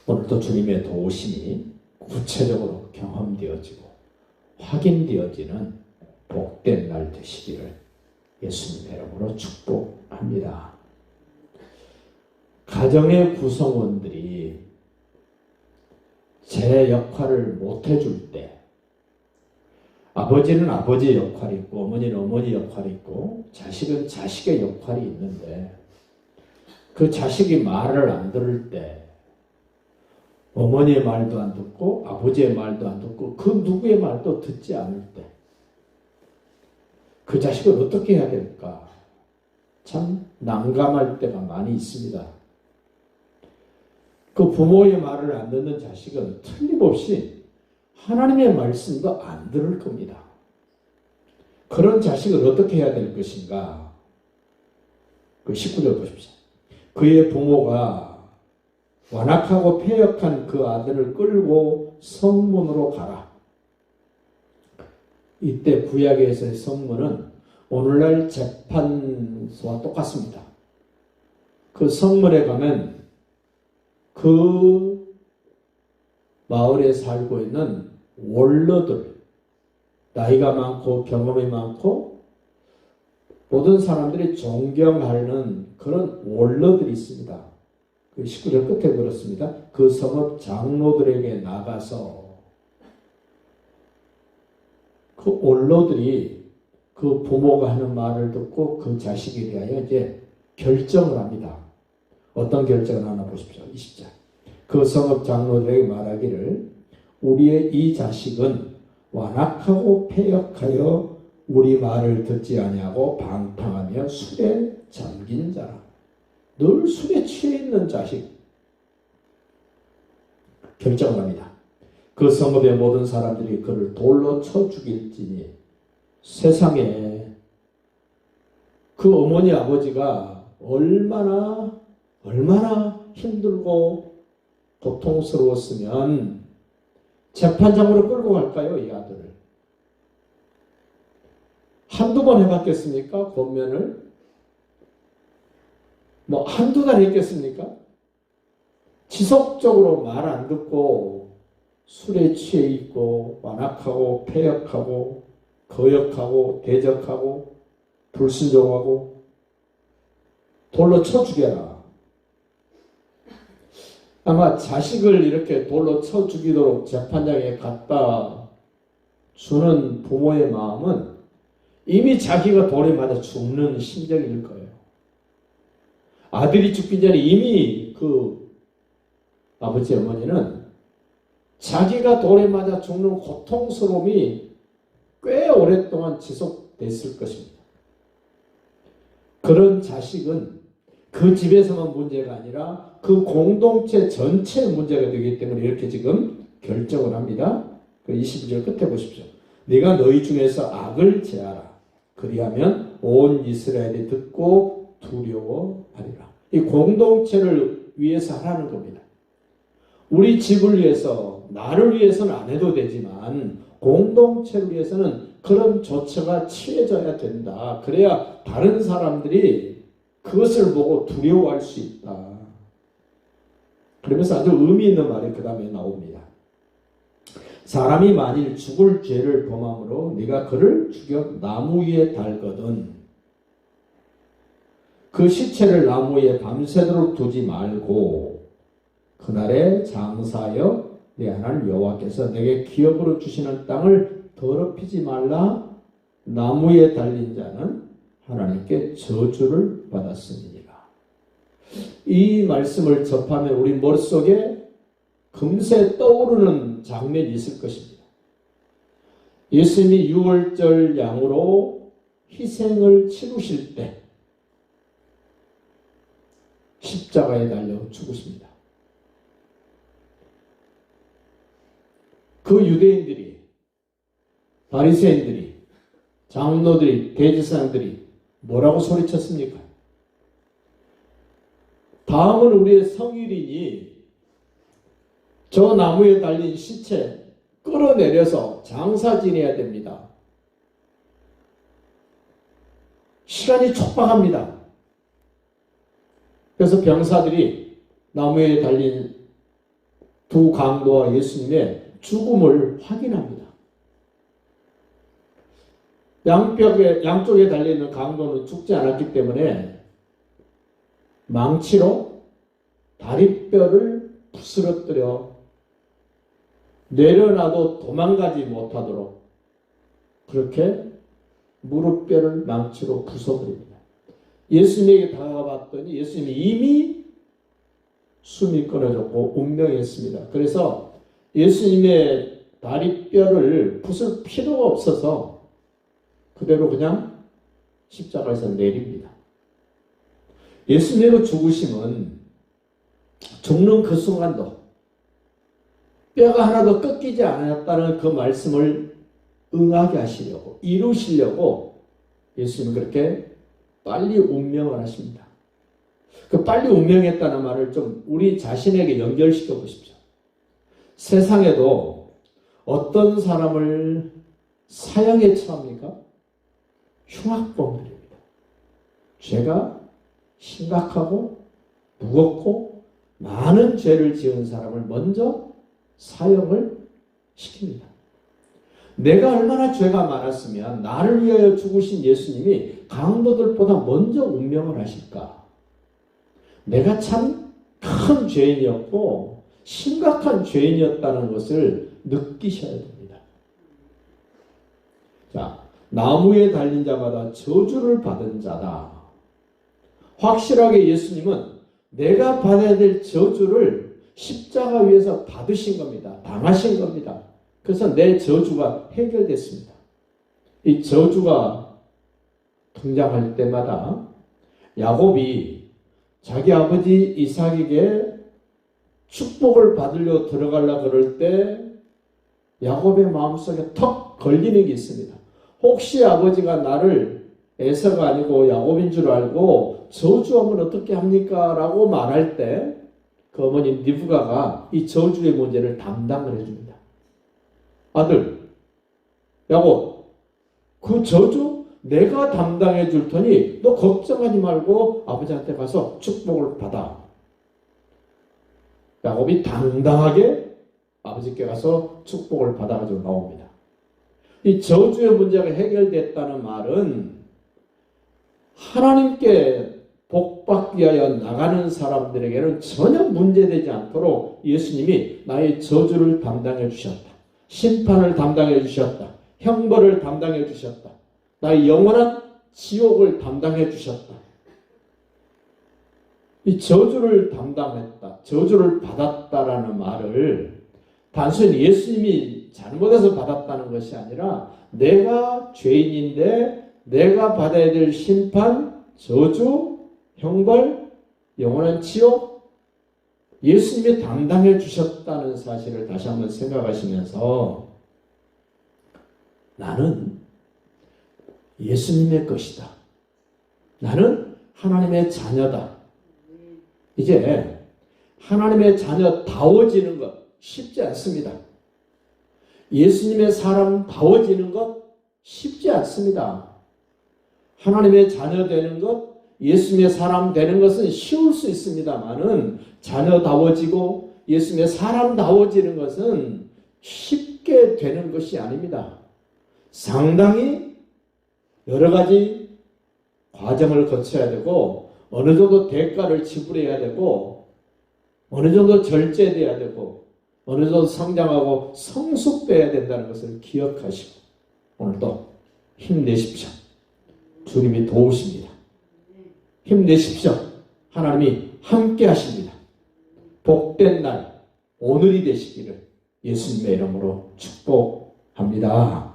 오늘도 주님의 도우심이 구체적으로 경험되어지고 확인되어지는 복된 날 되시기를 예수님의 이름으로 축복합니다. 가정의 구성원들이 제 역할을 못해줄 때, 아버지는 아버지의 역할이 있고 어머니는 어머니 역할이 있고 자식은 자식의 역할이 있는데, 그 자식이 말을 안 들을 때 어머니의 말도 안 듣고 아버지의 말도 안 듣고 그 누구의 말도 듣지 않을 때 그 자식을 어떻게 해야 될까? 참 난감할 때가 많이 있습니다. 그 부모의 말을 안 듣는 자식은 틀림없이 하나님의 말씀도 안 들을 겁니다. 그런 자식을 어떻게 해야 될 것인가? 그 19절 보십시오. 그의 부모가 완악하고 패역한 그 아들을 끌고 성문으로 가라. 이때 구약에서의 성문은 오늘날 재판소와 똑같습니다. 그 성문에 가면 그 마을에 살고 있는 원로들, 나이가 많고 경험이 많고 모든 사람들이 존경하는 그런 원로들이 있습니다. 그 19절 끝에 그렇습니다. 그 성읍 장로들에게 나가서 그 원로들이 그 부모가 하는 말을 듣고 그 자식에 대하여 이제 결정을 합니다. 어떤 결정을 하나 보십시오. 20절. 그 성읍 장로들에게 말하기를 우리의 이 자식은 완악하고 패역하여 우리 말을 듣지 아니하고 방탕하며 술에 잠긴 자라. 늘 술에 취해 있는 자식. 결정을 합니다. 그 성읍의 모든 사람들이 그를 돌로 쳐 죽일지니 세상에 그 어머니 아버지가 얼마나 힘들고 고통스러웠으면 재판장으로 끌고 갈까요? 이 아들을. 한두 번 해봤겠습니까? 권면을. 한두 달 했겠습니까? 지속적으로 말 안 듣고 술에 취해 있고 완악하고 패역하고 거역하고 대적하고 불순종하고 돌로 쳐 죽여라. 아마 자식을 이렇게 돌로 쳐 죽이도록 재판장에 갖다 주는 부모의 마음은 이미 자기가 돌에 맞아 죽는 심정일 거예요. 아들이 죽기 전에 이미 그 아버지 어머니는 자기가 돌에 맞아 죽는 고통스러움이 꽤 오랫동안 지속됐을 것입니다. 그런 자식은 그 집에서만 문제가 아니라 그 공동체 전체의 문제가 되기 때문에 이렇게 지금 결정을 합니다. 그 22절 끝에 보십시오. 네가 너희 중에서 악을 제하라. 그리하면 온 이스라엘이 듣고 두려워하리라. 이 공동체를 위해서 하라는 겁니다. 우리 집을 위해서, 나를 위해서는 안 해도 되지만 공동체를 위해서는 그런 조처가 취해져야 된다. 그래야 다른 사람들이 그것을 보고 두려워할 수 있다. 그러면서 아주 의미 있는 말이 그 다음에 나옵니다. 사람이 만일 죽을 죄를 범함으로 네가 그를 죽여 나무 위에 달거든 그 시체를 나무 위에 밤새도록 두지 말고 그날에 장사하여 내 하나님 여호와께서 내게 기업으로 주시는 땅을 더럽히지 말라. 나무 위에 달린 자는 하나님께 저주를 받았으니라. 이 말씀을 접하면 우리 머릿속에 금세 떠오르는 장면이 있을 것입니다. 예수님이 유월절 양으로 희생을 치르실 때 십자가에 달려 죽으십니다. 그 유대인들이, 바리새인들이, 장로들이, 대제사장들이 뭐라고 소리쳤습니까? 다음은 우리의 성일이니 저 나무에 달린 시체 끌어내려서 장사 지내야 됩니다. 시간이 촉박합니다. 그래서 병사들이 나무에 달린 두 강도와 예수님의 죽음을 확인합니다. 양쪽에 달려있는 강도는 죽지 않았기 때문에 망치로 다리뼈를 부스러뜨려 내려놔도 도망가지 못하도록 그렇게 무릎뼈를 망치로 부숴버립니다. 예수님에게 다가가봤더니 예수님이 이미 숨이 끊어졌고 운명했습니다. 그래서 예수님의 다리뼈를 부술 필요가 없어서 그대로 그냥 십자가에서 내립니다. 예수님의 죽으심은 죽는 그 순간도 뼈가 하나도 꺾이지 않았다는 그 말씀을 응하게 하시려고, 이루시려고 예수님은 그렇게 빨리 운명을 하십니다. 그 빨리 운명했다는 말을 좀 우리 자신에게 연결시켜 보십시오. 세상에도 어떤 사람을 사형에 처합니까? 흉악범들입니다. 죄가 심각하고 무겁고 많은 죄를 지은 사람을 먼저 사형을 시킵니다. 내가 얼마나 죄가 많았으면 나를 위하여 죽으신 예수님이 강도들보다 먼저 운명을 하실까? 내가 참 큰 죄인이었고 심각한 죄인이었다는 것을 느끼셔야 됩니다. 자, 나무에 달린 자마다 저주를 받은 자다. 확실하게 예수님은 내가 받아야 될 저주를 십자가 위에서 받으신 겁니다. 당하신 겁니다. 그래서 내 저주가 해결됐습니다. 이 저주가 등장할 때마다 야곱이 자기 아버지 이삭에게 축복을 받으려 들어가려고 그럴 때 야곱의 마음속에 턱 걸리는 게 있습니다. 혹시 아버지가 나를 에서가 아니고 야곱인 줄 알고 저주하면 어떻게 합니까? 라고 말할 때 그 어머니 리브가가 이 저주의 문제를 담당을 해줍니다. 아들, 야곱, 그 저주 내가 담당해 줄 테니 너 걱정하지 말고 아버지한테 가서 축복을 받아. 야곱이 당당하게 아버지께 가서 축복을 받아가지고 나옵니다. 이 저주의 문제가 해결됐다는 말은 하나님께 복받기 위하여 나가는 사람들에게는 전혀 문제되지 않도록 예수님이 나의 저주를 담당해 주셨다. 심판을 담당해 주셨다. 형벌을 담당해 주셨다. 나의 영원한 지옥을 담당해 주셨다. 이 저주를 담당했다. 저주를 받았다라는 말을 단순히 예수님이 잘못해서 받았다는 것이 아니라 내가 죄인인데 내가 받아야 될 심판, 저주, 형벌, 영원한 지옥 예수님이 담당해 주셨다는 사실을 다시 한번 생각하시면서 나는 예수님의 것이다. 나는 하나님의 자녀다. 이제 하나님의 자녀다워지는 것 쉽지 않습니다. 예수님의 사람다워지는 것 쉽지 않습니다. 하나님의 자녀 되는 것, 예수님의 사람 되는 것은 쉬울 수 있습니다만은 자녀다워지고 예수님의 사람다워지는 것은 쉽게 되는 것이 아닙니다. 상당히 여러 가지 과정을 거쳐야 되고 어느 정도 대가를 지불해야 되고 어느 정도 절제돼야 되고 어느 정도 성장하고 성숙돼야 된다는 것을 기억하시고 오늘도 힘내십시오. 주님이 도우십니다. 힘내십시오. 하나님이 함께 하십니다. 복된 날 오늘이 되시기를 예수님의 이름으로 축복합니다.